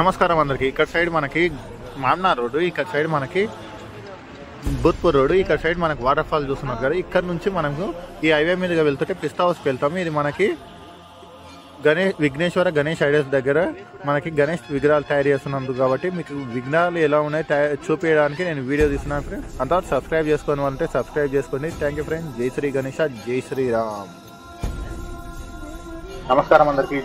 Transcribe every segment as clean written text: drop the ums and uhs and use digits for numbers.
నమస్కారం అందరికి. ఇక్కడ సైడ్ మనకి మామ్నార్ రోడ్డు, ఇక్కడ సైడ్ మనకి భూత్పూర్ రోడ్డు, ఇక్కడ సైడ్ మనకి వాటర్ ఫాల్ చూస్తున్నారు కదా. ఇక్కడ నుంచి మనకు ఈ హైవే మీదుగా వెళ్తుంటే పిస్తా హౌస్కి వెళ్తాము. ఇది మనకి విఘ్నేశ్వర గణేష్ ఐడియాస్ దగ్గర మనకి గణేష్ విగ్రహాలు తయారు చేస్తున్నందుకు కాబట్టి మీకు విఘ్నాలు ఎలా ఉన్నాయి చూపించడానికి నేను వీడియో తీస్తున్నాను ఫ్రెండ్స్. అంతవరకు సబ్స్క్రైబ్ చేసుకోని అంటే సబ్స్క్రైబ్ చేసుకోండి. Thank you friends. జై శ్రీ గణేష, జై శ్రీరామ్. నమస్కారం అందరికి.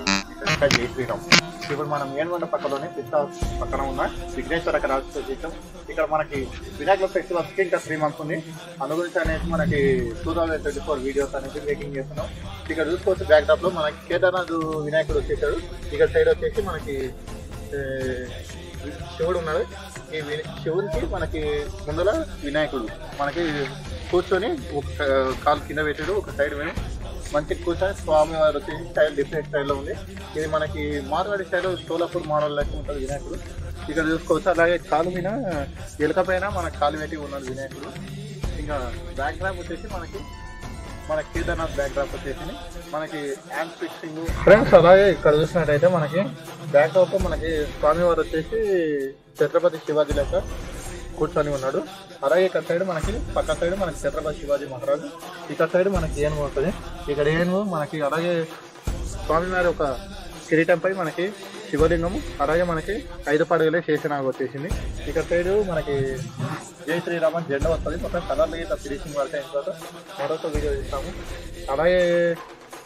జై శ్రీరామ్. ఇప్పుడు మనం ఏనుగొండ పక్కలోనే పిస్తా పక్కన ఉన్న విఘ్నేశ్వర రాజకీయం. ఇక్కడ మనకి వినాయకుల ఫెస్టివల్స్కి ఇంకా 3 months ఉంది. అందు గురించి అనేది మనకి 2024 వీడియోస్ అనేది మేకింగ్ చేస్తున్నాం. ఇక్కడ చూసుకోవచ్చు బ్యాక్ డ్రాప్ లో మనకి కేదార్నాథ్ వినాయకుడు వచ్చేసాడు. ఇక్కడ సైడ్ వచ్చేసి మనకి శివుడు ఉన్నాడు. ఈ శివునికి మనకి ముందర వినాయకుడు మనకి కూర్చొని ఒక కాలు కింద పెట్టాడు, ఒక సైడ్ మీద మంచి కూర్చొని స్వామి వారు వచ్చేసి స్టైల్ డిఫరెంట్ స్టైల్లో ఉంది. ఇది మనకి మార్వాడి స్టైల్ సోలాపూర్ మోడల్ లెక్క ఉంటుంది వినాయకుడు. ఇక్కడ చూసుకోవచ్చు. అలాగే కాలు మీద ఎలుక పైన మనకి కాలు పెట్టి ఉన్నాడు వినాయకుడు. ఇంకా బ్యాక్ డ్రాప్ వచ్చేసి మన కేదార్నాథ్ బ్యాక్ డ్రాప్ వచ్చేసి మనకి హ్యాండ్ ఫిక్సింగ్ ఫ్రెండ్స్. అలాగే ఇక్కడ చూసినట్టయితే మనకి బ్యాక్ డ్రాప్ మనకి స్వామి వారు వచ్చేసి ఛత్రపతి శివాజీ లెక్క కూర్చొని ఉన్నాడు. అలాగే ఇక్కడ సైడ్ మనకి పక్క సైడ్ మనకి ఛత్రపతి శివాజీ మహారాజు, ఇక్కడ సైడ్ మనకి ఏనుగు ఉంటుంది. ఇక్కడ ఏనుగు మనకి అలాగే స్వామివారి ఒక కిరీటంపై మనకి శివలింగము, అలాగే మనకి 5 పడగలే శేషనాగ వచ్చేసింది. ఇక్కడ సైడ్ మనకి జై శ్రీరామ జెండా వస్తుంది. మొత్తం కలర్లు ఇట్లా ఫినిషింగ్ పడితే అయిన తర్వాత మరొక వీడియో ఇస్తాము. అలాగే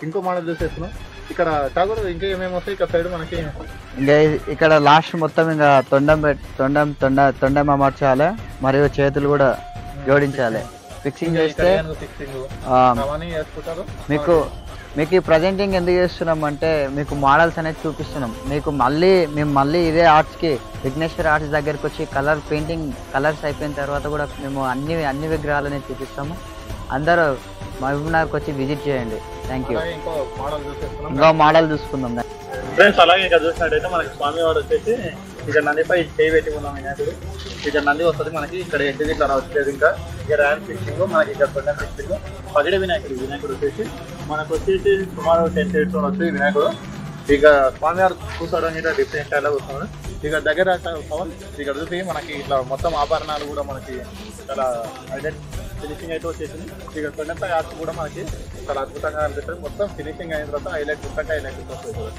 ఇంకో మోడల్ చూసేస్తున్నాం. ఇక్కడ ఠాగూర్ ఇంకా ఏమేమి వస్తాయి. ఇక్కడ సైడ్ మనకి ఇంకా ఇక్కడ లాస్ట్ మొత్తం ఇంకా తొండం అమర్చాలి, మరియు చేతులు కూడా జోడించాలి. ఫిక్సింగ్ చేస్తే మీకు ప్రజెంటింగ్ ఎందుకు చేస్తున్నాం అంటే మీకు మోడల్స్ అనేది చూపిస్తున్నాం. మేము మళ్ళీ ఇదే ఆర్ట్స్కి విఘ్నేశ్వర ఆర్ట్స్ దగ్గరికి వచ్చి కలర్స్ అయిపోయిన తర్వాత కూడా మేము అన్ని విగ్రహాలు అనేది చూపిస్తాము. అందరూ మహబూబ్నగర్కి వచ్చి విజిట్ చేయండి. Thank you. ఇంకో మోడల్ చూసుకుందాం ఫ్రెండ్స్. అలాగే ఇక్కడ చూసినట్టయితే మనకి స్వామివారు వచ్చేసి ఇక్కడ నందిపై చేయి పెట్టి ఉన్నాం వినాయకుడు. ఇక్కడ నంది వస్తుంది మనకి. ఇక్కడ ఎడ్డు ఇట్లా రావట్లేదు. ఇంకా ఇక్కడ ర్యాండ్ ఫిక్సింగ్ మనకి ఇక్కడ తొండం ఫిక్సింగ్ పగిడే వినాయకుడు వచ్చేసి మనకు వచ్చేసి సుమారు 10 feet వస్తుంది వినాయకుడు. ఇక స్వామివారు కూర్చోవడం ఇట్లా డిఫరెంట్ స్టైల్లో కూర్చున్నాడు. ఇక దగ్గర ఇక్కడ చూసి మనకి ఇట్లా మొత్తం ఆభరణాలు కూడా మనకి చాలా ఫినిషింగ్ అయితే వచ్చేసింది. ఇక తొండంపై ఆర్ట్స్ కూడా మనకి చాలా అద్భుతంగా అనిపిస్తుంది. మొత్తం ఫినిషింగ్ అయిన తర్వాత హైలైట్ వస్తుంది.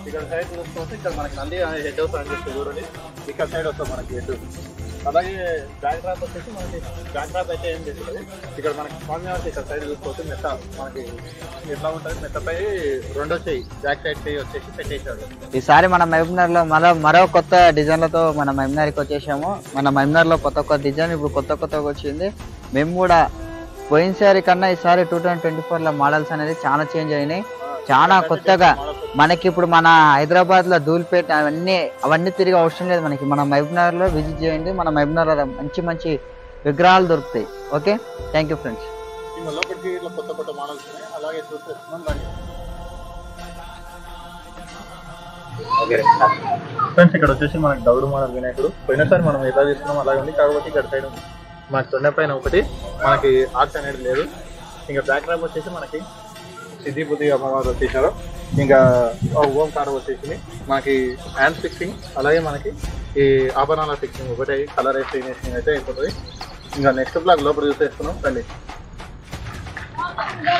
ఇక్కడ సైడ్ చూసుకోవచ్చు. ఇక్కడ మనకి నంది హెడ్ హౌస్ అని చెప్పి చూడండి. ఇక్కడ సైడ్ వస్తుంది మనకి హెడ్. అలాగే బ్యాక్ డ్రాప్ వచ్చేసి మనకి బ్యాక్ డ్రాప్ అయితే ఏం చేస్తుంది. ఇక్కడ మనకి స్వామివారికి ఇక్కడ సైడ్ చూసుకోవచ్చు. మెత్త మనకి ఎట్లా ఉంటుంది. మెత్తపై రెండో చెయ్యి బ్యాక్ సైడ్ చెయ్యి వచ్చేసి పెట్టేశాడు. ఈసారి మన మహబూబ్నగర్లో మరో కొత్త డిజైన్లతో మన మహబూబ్నగర్కి వచ్చేసాము. మన మహబూబ్నగర్లో కొత్త డిజైన్ ఇప్పుడు కొత్తగా వచ్చింది. మేము కూడా పోయినసారి కన్నా ఈసారి 2024లో మోడల్స్ అనేది చాలా చేంజ్ అయినాయి. చాలా కొత్తగా మనకి ఇప్పుడు మన హైదరాబాద్లో ధూల్పేట అవన్నీ తిరిగి అవసరం లేదు. మనకి మన మహబూబ్నగర్లో విజిట్ చేయండి. మన మహబూబ్నగర్లో మంచి విగ్రహాలు దొరుకుతాయి. Okay, thank you friends. కొత్త మోడల్స్ అలాగే చూసేస్తున్నాం. ఫ్రెండ్స్ ఇక్కడ వచ్చేసి మనకి దౌడు మోడల్ వినాయకుడు. పోయినసారి మనం ఎలా తీసుకున్నాం అలాగే ఉంది. కాకపోతే ఇక్కడ సైడ్ మనకి తొండ పైన ఒకటి మనకి ఆర్ట్స్ అనేది లేదు. ఇంకా బ్యాక్ డ్రాప్ వచ్చేసి మనకి సిద్ధి బుద్ధి అమ్మవారు వచ్చేసారు. ఇంకా ఓంకారం వచ్చేసింది. మనకి హ్యాండ్ ఫిక్సింగ్ అలాగే మనకి ఈ ఆభరణాల ఫిక్సింగ్ ఒకటే కలర్ ఫినిషింగ్ అయితే అయిపోతుంది. ఇంకా నెక్స్ట్ బ్లాగ్ లోపల చూసేస్తున్నాం. తల్లి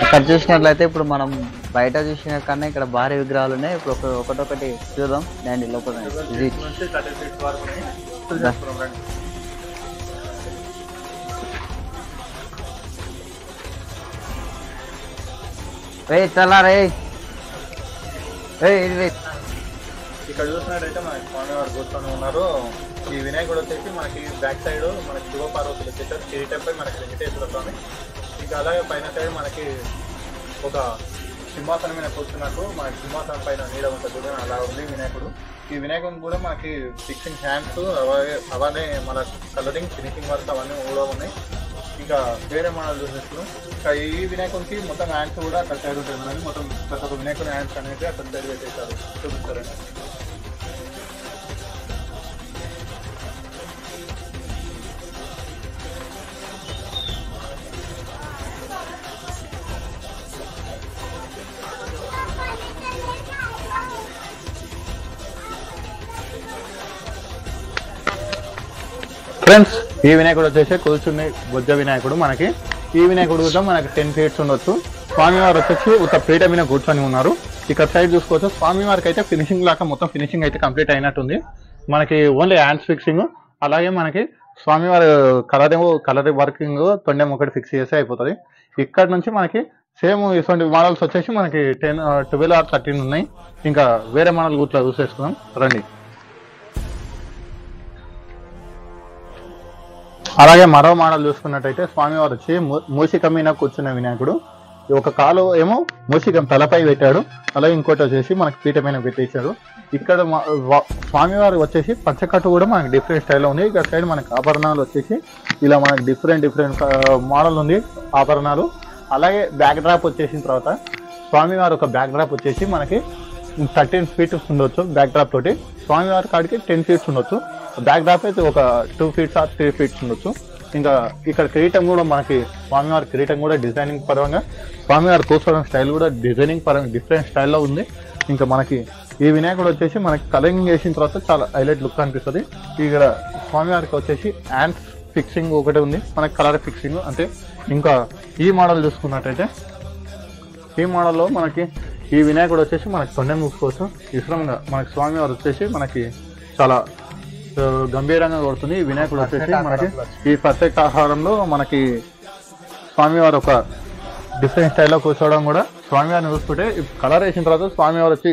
ఇక్కడ చూసినట్లయితే ఇప్పుడు మనం బయట చూసిన కన్నా ఇక్కడ భారీ విగ్రహాలు ఉన్నాయి. ఇప్పుడు ఒకటొకటి చూద్దాం. దాని లోపల ఇక్కడ చూసినట్టయితే మనకి స్వామివారు కూర్చొని ఉన్నారు. ఈ వినాయకుడు వచ్చేసి మనకి బ్యాక్ సైడ్ మనకి శివపార్వతులు వచ్చేసారు. కిరీటంపై మనకి వెంకటేశ్వర స్వామి. ఇంకా అలాగే పైన సైడ్ మనకి ఒక సింహాసనం మీద కూర్చున్నట్టు మనకి సింహాసనం పైన నీడ ఉంటుంది. అలా ఉంది వినాయకుడు. ఈ వినాయకుడు కూడా మనకి ఫిక్సింగ్ హ్యాండ్స్ అవన్నీ మన కలరింగ్ ఫినిషింగ్ వర్క్ అవన్నీ కూడా ఉన్నాయి. ఇంకా వేరే మోడల్ చూసేస్తున్నాం. ఇంకా ఈ వినాయకుడికి మొత్తం హ్యాండ్స్ కూడా అక్కడ సైడ్ ఉంటుంది. మొత్తం ప్రతి ఒక్క వినాయకుడి హ్యాండ్స్ అనేది అక్కడ సైడ్ పెట్టేశారు. చూపిస్తారండి. ఫ్రెండ్స్ ఈ వినాయకుడు వచ్చేసి కూర్చుని బొజ్జ వినాయకుడు. మనకి ఈ వినాయకుడు కూడా మనకి 10 feet ఉండొచ్చు. స్వామివారు వచ్చేసి ఒక పీఠ మీద కూర్చొని ఉన్నారు. ఇక్కడ సైడ్ చూసుకోవచ్చు. స్వామివారికి అయితే ఫినిషింగ్ లాగా మొత్తం ఫినిషింగ్ అయితే కంప్లీట్ అయినట్టుంది. మనకి ఓన్లీ హ్యాండ్స్ ఫిక్సింగ్, అలాగే మనకి స్వామివారి కలర్ వర్కింగ్ తొండెం ఒకటి ఫిక్స్ చేస్తే అయిపోతుంది. ఇక్కడ నుంచి మనకి సేమ్ ఇటువంటి మోడల్స్ వచ్చేసి మనకి 10, 12 or 13 ఉన్నాయి. ఇంకా వేరే మోడల్ గుట్లా చూసేసుకుందాం రండి. అలాగే మరో మోడల్ చూసుకున్నట్టయితే స్వామివారు వచ్చి మూషిక మీద కూర్చున్న వినాయకుడు. ఒక కాలు ఏమో మూషికం తలపై పెట్టాడు, అలాగే ఇంకోటి వచ్చేసి మనకి పీఠ మీద పెట్టేశాడు. ఇక్కడ స్వామివారు వచ్చేసి పచ్చకట్టు కూడా మనకి డిఫరెంట్ స్టైల్లో ఉంది. ఇక్కడ సైడ్ మనకి ఆభరణాలు వచ్చేసి ఇలా మనకి డిఫరెంట్ మోడల్ ఉంది ఆభరణాలు. అలాగే బ్యాక్ డ్రాప్ వచ్చేసిన తర్వాత స్వామివారు ఒక బ్యాక్ డ్రాప్ వచ్చేసి మనకి 13 feet ఉండొచ్చు. బ్యాక్ డ్రాప్ తోటి స్వామివారి కాడికి 10 feet ఉండొచ్చు. బ్యాక్ డ్రాప్ అయితే ఒక 2 feet or 3 feet ఉండొచ్చు. ఇంకా ఇక్కడ కిరీటం కూడా మనకి స్వామివారి కిరీటం కూడా డిజైనింగ్ పరంగా, స్వామివారి కూర్చోవడం స్టైల్ కూడా డిజైనింగ్ పరంగా డిఫరెంట్ స్టైల్లో ఉంది. ఇంకా మనకి ఈ వినాయకుడు వచ్చేసి మనకి కలరింగ్ చేసిన తర్వాత చాలా హైలైట్ లుక్ అనిపిస్తుంది. ఇక్కడ స్వామివారికి వచ్చేసి హ్యాండ్స్ ఫిక్సింగ్ ఒకటి ఉంది, మనకి కలర్ ఫిక్సింగ్ అంటే. ఇంకా ఈ మోడల్ చూసుకున్నట్టయితే ఈ మోడల్లో మనకి ఈ వినాయకుడు వచ్చేసి మనకి తొండెం చూసుకోవచ్చు. విశ్రమంగా మనకి స్వామివారు వచ్చేసి మనకి చాలా గంభీరంగా కొడుతుంది. ఈ వినాయకుడు వచ్చేసి మనకి ఈ ప్రత్యేక ఆహారంలో మనకి స్వామివారు ఒక డిఫరెంట్ స్టైల్లో కూర్చోవడం కూడా, స్వామివారిని చూసుకుంటే కలర్ వేసిన తర్వాత స్వామివారు వచ్చి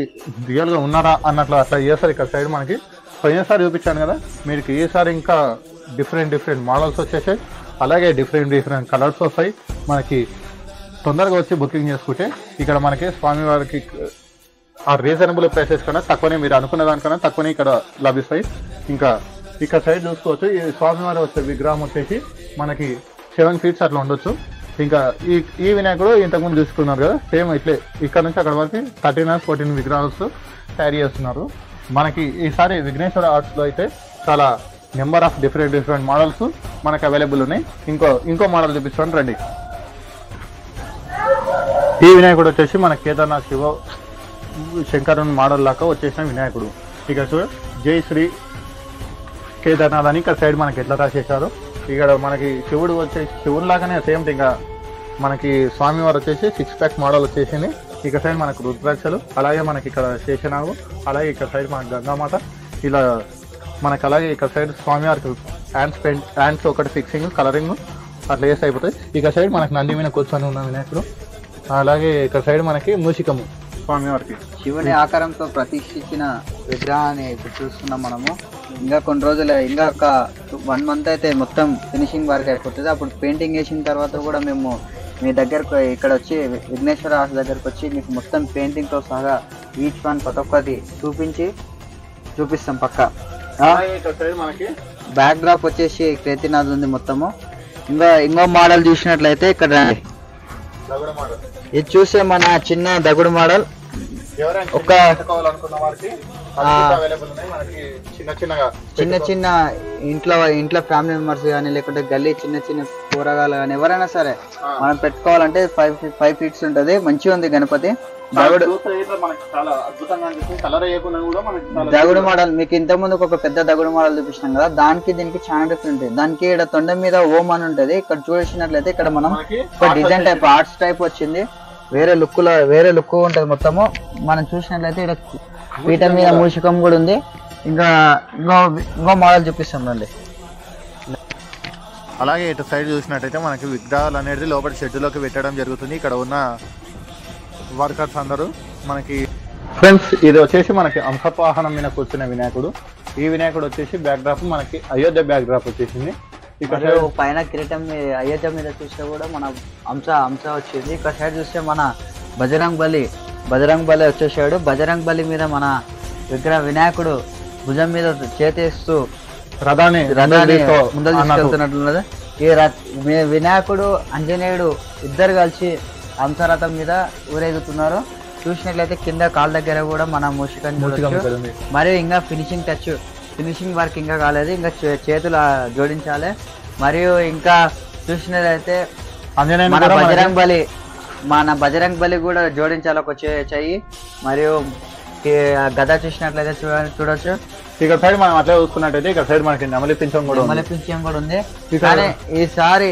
రియల్గా ఉన్నారా అన్నట్లు అట్లా చేస్తారు. ఇక్కడ సైడ్ మనకి పోయినసారి చూపించాను కదా, మీకు ఈసారి ఇంకా డిఫరెంట్ మోడల్స్ వచ్చేసాయి. అలాగే డిఫరెంట్ కలర్స్ వస్తాయి. మనకి తొందరగా వచ్చి బుకింగ్ చేసుకుంటే ఇక్కడ మనకి స్వామివారికి ఆ రీజనబుల్ ప్రైసెస్ కన్నా తక్కువనే, మీరు అనుకున్న దానికన్నా తక్కువనే ఇక్కడ లభిస్తాయి. ఇంకా ఇక్కడ సైడ్ చూసుకోవచ్చు. ఈ స్వామివారి వచ్చే విగ్రహం వచ్చేసి మనకి 7 feet అట్లా ఉండొచ్చు. ఇంకా ఈ వినాయకుడు ఇంతకుముందు చూసుకున్నారు కదా, సేమ్ ఇట్లే ఇక్కడ నుంచి అక్కడ వరకు 13 or 14 విగ్రహాలు తయారు చేస్తున్నారు. మనకి ఈసారి విఘ్నేశ్వర ఆర్ట్స్లో అయితే చాలా నెంబర్ ఆఫ్ డిఫరెంట్ మోడల్స్ మనకి అవైలబుల్ ఉన్నాయి. ఇంకో మోడల్ చూపిస్తాను రండి. ఈ వినాయకుడు వచ్చేసి మన కేదార్నాథ్ శివ శంకరుని మోడల్ లాగా వచ్చేసిన వినాయకుడు. ఇక జై శ్రీ కేదార్నాథ్ అని ఇక్కడ సైడ్ మనకి ఎట్లా రాసేసారు. ఇక్కడ మనకి శివుడు వచ్చేసి శివుడు లాగానే సేమ్. ఇంకా మనకి స్వామివారు వచ్చేసి 6 pack మోడల్ వచ్చేసింది. ఇక్కడ సైడ్ మనకు రుద్రాక్షలు, అలాగే మనకి ఇక్కడ శేషనాగు, అలాగే ఇక్కడ సైడ్ మనకి గంగామాత, ఇలా మనకి అలాగే ఇక్కడ సైడ్ స్వామివారికి హ్యాండ్స్ ఒకటి ఫిక్సింగ్ కలరింగ్ అట్లా వేసి అయిపోతాయి. ఇక్కడ సైడ్ మనకి నంది మీద కూర్చొని ఉన్న వినాయకుడు, అలాగే ఇక్కడ సైడ్ మనకి మూషికము స్వామివారికి శివుని ఆకారంతో ప్రతిష్ఠించిన విగ్రహాన్ని ఇప్పుడు చూస్తున్నాం మనము. ఇంకా కొన్ని రోజులు, ఇంకా ఒక 1 month అయితే మొత్తం ఫినిషింగ్ వర్క్ అయిపోతుంది. అప్పుడు పెయింటింగ్ వేసిన తర్వాత కూడా మేము మీ దగ్గరకు ఇక్కడ వచ్చి విఘ్నేశ్వర ఆర్ట్స్ దగ్గరకు వచ్చి మీకు మొత్తం పెయింటింగ్తో సహా ఈచ్ వన్ ప్రతి ఒక్కటి చూపిస్తాం పక్క. మనకి బ్యాక్ డ్రాప్ వచ్చేసి కేతినాథ్ ఉంది మొత్తము. ఇంకో మోడల్ చూసినట్లయితే ఇక్కడ రండి. ఇది చూసే మన చిన్న దగుడు మోడల్. ఒక చిన్న ఇంట్లో ఫ్యామిలీ మెంబర్స్ కానీ, లేకుంటే గల్లీ చిన్న కూరగాయలు కానీ ఎవరైనా సరే మనం పెట్టుకోవాలంటే 5 feet ఉంటది. మంచిగా ఉంది గణపతి దగుడు మోడల్. మీకు ఇంత ముందుకు ఒక పెద్ద దగుడు మోడల్ చూపించినాం కదా, దానికి దీనికి చాలా డిఫరెంట్. దానికి ఇక్కడ తొండ మీద ఓం అని ఉంటది. ఇక్కడ చూసినట్లయితే ఇక్కడ మనం ఒక డిజైన్ టైప్ ఆర్ట్స్ టైప్ వచ్చింది. వేరే లుక్ ఉంటది మొత్తము. మనం చూసినట్లయితే ఇక్కడ పీఠం మీద మూషికం కూడా ఉంది. ఇంకో మోడల్ చూపిస్తాం రండి. అలాగే ఇటు సైడ్ చూసినట్టయితే మనకి విగ్రహాలు అనేది లోపల షెడ్లోకి పెట్టడం జరుగుతుంది. ఇక్కడ ఉన్న వర్కర్స్ అందరూ మనకి. ఫ్రెండ్స్ ఇది వచ్చేసి మనకి అంశవాహనం మీద కూర్చున్న వినాయకుడు. ఈ వినాయకుడు వచ్చేసి బ్యాక్ డ్రాప్ మనకి అయోధ్య బ్యాక్ డ్రాప్ వచ్చేసింది. ఇక్కడ పైన కిరీటం అయోధ్య మీద చూస్తే కూడా మన అంశ వచ్చింది. ఇక్కడ సైడ్ చూస్తే మన బజరంగ్ బలి వచ్చేసాడు. బజరంగ్ బలి మీద మన వినాయకుడు భుజం మీద చేతేస్తూ రథాన్ని ముందర తీసుకెళ్తున్నట్లున్నది. ఈ వినాయకుడు ఆంజనేయుడు ఇద్దరు కలిసి హంసరథం మీద ఊరేగుతున్నారు. చూసినట్లయితే కింద కాళ్ళ దగ్గర కూడా మన మూషికం మరియు ఇంకా ఫినిషింగ్ వర్క్ ఇంకా కాలేదు. ఇంకా చేతులు జోడించాలి. మరియు ఇంకా చూసినట్లయితే మన బజరంగ్ బలి కూడా జోడించాలి ఒక చెయ్యి. మరియు గద చూసినట్లయితే చూడొచ్చు. ఇక్కడ సైడ్ మనం అట్లా చూసుకున్నట్టయితే ఇక్కడ సైడ్ మనకి నెమలి పింఛం కూడా ఉంది. నెమలి పింఛం కూడా ఉంది. కానీ ఈసారి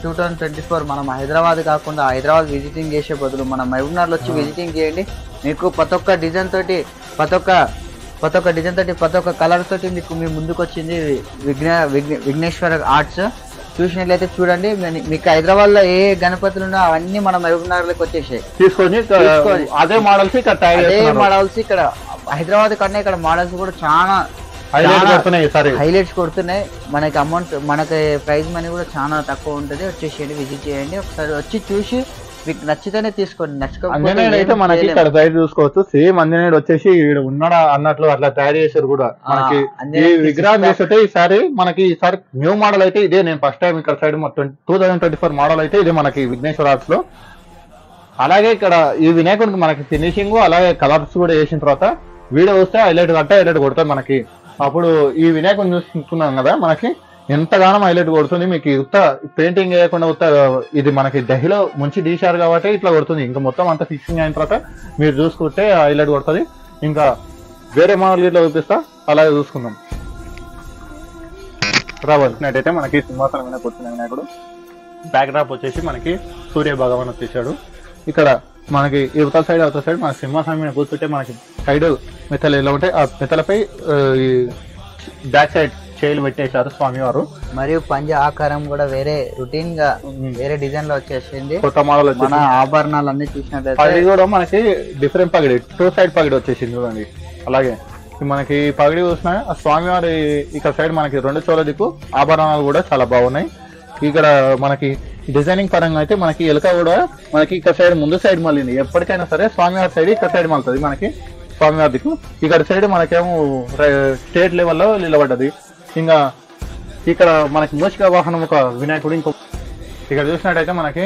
2024 మనం హైదరాబాద్ కాకుండా హైదరాబాద్ విజిటింగ్ చేసే బదులు మనం మహబూబ్నగర్ వచ్చి విజిటింగ్ చేయండి. మీకు ప్రతి ఒక్క డిజైన్ తోటి ప్రతి ఒక్క కలర్ తోటి మీ ముందుకు వచ్చింది విఘ్నేశ్వర ఆర్ట్స్. చూసినట్లయితే చూడండి, మీకు హైదరాబాద్ లో ఏ గణపతులు ఉన్నా అవన్నీ మన మహబూబ్నగర్ లోకి వచ్చేసాయి. అదే మోడల్స్ ఇక్కడ హైదరాబాద్ కన్నా ఇక్కడ మోడల్స్ కూడా చాలా హైలైట్స్ కొడుతున్నాయి. మనకి అమౌంట్ మనకి ప్రైస్ మనీ కూడా చాలా తక్కువ ఉంటుంది. వచ్చేసేయండి, విజిట్ చేయండి, ఒకసారి వచ్చి చూసి మీకు నచ్చితేనే తీసుకోండి. నచ్చకపోతే అయితే మనకి ఇక్కడ సైడ్ చూసుకోవచ్చు. సేమ్ అంజనేయుడు వచ్చేసి ఉన్నాడా అన్నట్లు అట్లా తయారు చేశారు కూడా. మనకి ఈ విగ్రహం చూస్తుంటే ఈసారి న్యూ మోడల్ అయితే ఇదే. నేను ఫస్ట్ టైం ఇక్కడ సైడ్ 2024 మోడల్ అయితే ఇదే మనకి విఘ్నేశ్వర ఆర్ట్స్ లో. అలాగే ఇక్కడ ఈ వినాయకుడికి మనకి ఫినిషింగ్ అలాగే కలర్స్ కూడా వేసిన తర్వాత వీడియో వస్తే హైలైట్ కొడుతుంది మనకి. అప్పుడు ఈ వినాయకుడిని చూసుకున్నాం కదా, మనకి ఎంతగానో హైలైట్ కొడుతుంది. మీకు ఉత్త పెయింటింగ్ వేయకుండా ఇది మనకి దహిలో ముంచి తీశారు కాబట్టి ఇట్లా కొడుతుంది. ఇంకా మొత్తం అంతా ఫిక్సింగ్ అయిన తర్వాత మీరు చూసుకుంటే హైలైట్ కొడుతుంది. ఇంకా వేరే మోడల్ ఇట్లా చూపిస్తా, అలాగే చూసుకుందాం. వచ్చినట్టయితే మనకి సింహాసనం మీద కూర్చున్న వినాయకుడు. బ్యాక్ డ్రాప్ వచ్చేసి మనకి సూర్య భగవాన్ వచ్చేసాడు. ఇక్కడ మనకి అవతల సైడ్ మన సింహాసనం మీద కూర్చుంటే మనకి సైడ్ మెత్తలు ఎలా ఉంటాయి, ఆ మెత్తలపై బ్యాక్ సైడ్ చేయిలు పెట్టేశారు స్వామివారు. మరియు పంజ ఆకారం కూడా వేరే రొటీన్ గా వేరే డిజైన్ లో వచ్చేసింది. కొత్త మోడల్ మన ఆభరణాలు అన్ని చూసినట్లయితే అది కూడా మనకి డిఫరెంట్ పగిడి 2 సైడ్ పగిడి వచ్చేసింది చూడండి. అలాగే మనకి పగిడి చూసిన ఆ స్వామివారి ఇక్కడ సైడ్ మనకి 2 చోల దిక్కు ఆభరణాలు కూడా చాలా బాగున్నాయి. ఇక్కడ మనకి డిజైనింగ్ పరంగా అయితే మనకి ఎలుక కూడా మనకి ఇక్కడ సైడ్ ముందు సైడ్ మళ్ళీ ఎప్పటికైనా సరే స్వామివారి సైడ్ ఇక్కడ సైడ్ మళ్ళీ మనకి స్వామివారి దిక్కు. ఇక్కడ సైడ్ మనకేమో స్టేట్ లెవెల్లో నిలబడ్డది. ఇంకా ఇక్కడ మనకి మూషిక వాహనం ఒక వినాయకుడు. ఇక్కడ చూసినట్టయితే మనకి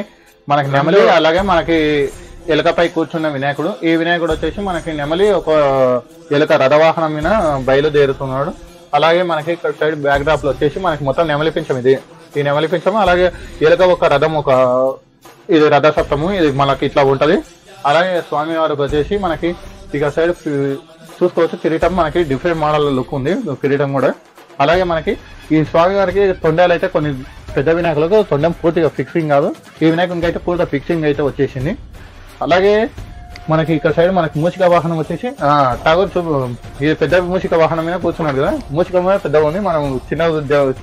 నెమలి అలాగే మనకి ఎలుకపై కూర్చున్న వినాయకుడు. ఈ వినాయకుడు వచ్చేసి మనకి నెమలి ఒక ఎలుక రథవాహనం మీద బయలుదేరుతున్నాడు. అలాగే మనకి ఇక్కడ సైడ్ బ్యాక్ డ్రాప్ లో వచ్చేసి మనకి మొత్తం నెమలి పింఛం ఇది. ఈ నెమలి పింఛము అలాగే ఎలుక ఒక రథం ఇది రథసప్తము, ఇది మనకి ఇట్లా ఉంటది. అలాగే స్వామి వారికి వచ్చేసి మనకి ఇక సైడ్ చూసుకోవచ్చు కిరీటం మనకి డిఫరెంట్ మోడల్ లుక్ ఉంది కిరీటం కూడా. అలాగే మనకి ఈ స్వామి వారికి తొండాలు అయితే కొన్ని పెద్ద వినాయకులకు తొండం పూర్తిగా ఫిక్సింగ్ కాదు, ఈ వినాయకునికి అయితే పూర్తిగా ఫిక్సింగ్ అయితే వచ్చేసింది. అలాగే మనకి ఇక్కడ సైడ్ మనకి మూషిక వాహనం వచ్చేసి టాగూర్ ఇది పెద్ద మూషిక వాహనం మీద కూర్చున్నాడు కదా, మూషిక మీద పెద్దగా ఉంది, మనం చిన్న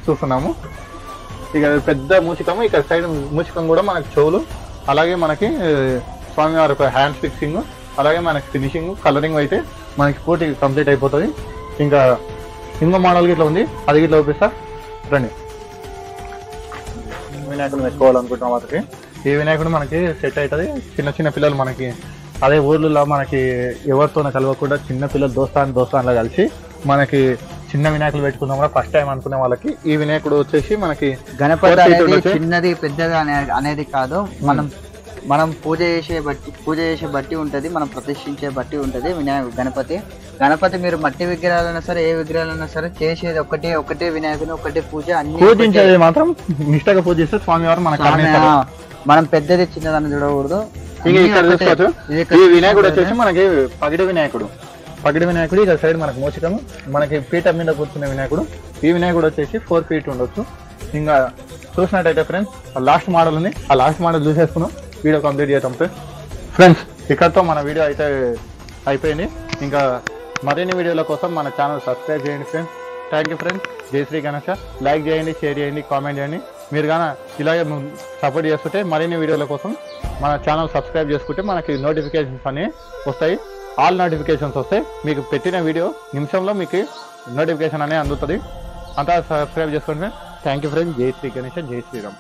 చూస్తున్నాము. ఇక పెద్ద మూషికము, ఇక్కడ సైడ్ మూషికం కూడా మనకి చెవులు, అలాగే మనకి స్వామివారి ఒక హ్యాండ్ ఫిక్సింగ్, అలాగే మనకి ఫినిషింగ్ కలరింగ్ అయితే మనకి పూర్తి కంప్లీట్ అయిపోతుంది. ఇంకా ఇంకో మోడల్ గిట్లా ఉంది, అది గిట్లా చూపిస్తా రండి. వినాయకుడు మెచ్చుకోవాలనుకుంటున్నాం వాటికి. ఈ వినాయకుడు మనకి సెట్ అవుతుంది. చిన్న చిన్న పిల్లలు మనకి అదే ఊర్లలో మనకి ఎవరితోనే కలవకుండా చిన్న పిల్లలు దోస్తాన్లా కలిసి మనకి చిన్న వినాయకులు పెట్టుకుందాం కూడా ఫస్ట్ టైం అనుకునే వాళ్ళకి ఈ వినాయకుడు వచ్చేసి మనకి గణపతి అనేది చిన్నది పెద్దది అనేది కాదు, మనం పూజ చేసే బట్టి ఉంటది, మనం ప్రతిష్ఠించే బట్టి ఉంటది. గణపతి మీరు మట్టి విగ్రహాలైనా సరే ఏ విగ్రహాలైనా సరే చేసేది ఒకటే వినాయకుని ఒకటే పూజ, అన్ని పూజించేది మాత్రం నిష్ఠగా పూజిస్తే స్వామివారు మనం పెద్దది చిన్నదని చూడకూడదు. ఈ వినాయకుడు వచ్చేసి మనకి పగిడి వినాయకుడు. ఇక్కడ సైడ్ మనకి మోచికము, మనకి పీఠం మీద కూర్చున్న వినాయకుడు. ఈ వినాయకుడు వచ్చేసి 4 feet ఉండొచ్చు. ఇంకా చూసినట్టయితే ఫ్రెండ్స్ లాస్ట్ మోడల్ ఉంది, ఆ లాస్ట్ మోడల్ చూసేసుకున్నాం, వీడియో కంప్లీట్ చేద్దాం ఫ్రెండ్స్. ఇక్కడతో మన వీడియో అయితే అయిపోయింది. ఇంకా మరిన్ని వీడియోల కోసం మన ఛానల్ సబ్స్క్రైబ్ చేయండి ఫ్రెండ్స్. Thank you friends. జై శ్రీ గణేష. లైక్ చేయండి, షేర్ చేయండి, కామెంట్ చేయండి. మీరు కానీ ఇలాగే సపోర్ట్ చేస్తుంటే మరిన్ని వీడియోల కోసం మన ఛానల్ సబ్స్క్రైబ్ చేసుకుంటే మనకి నోటిఫికేషన్స్ అనేవి వస్తాయి, ఆల్ నోటిఫికేషన్స్ వస్తాయి. మీకు పెట్టిన వీడియో నిమిషంలో మీకు నోటిఫికేషన్ అనేది అందుతుంది. అంతా సబ్స్క్రైబ్ చేసుకోండి. Thank you friends. జై శ్రీ గణేష, జై శ్రీరామ్.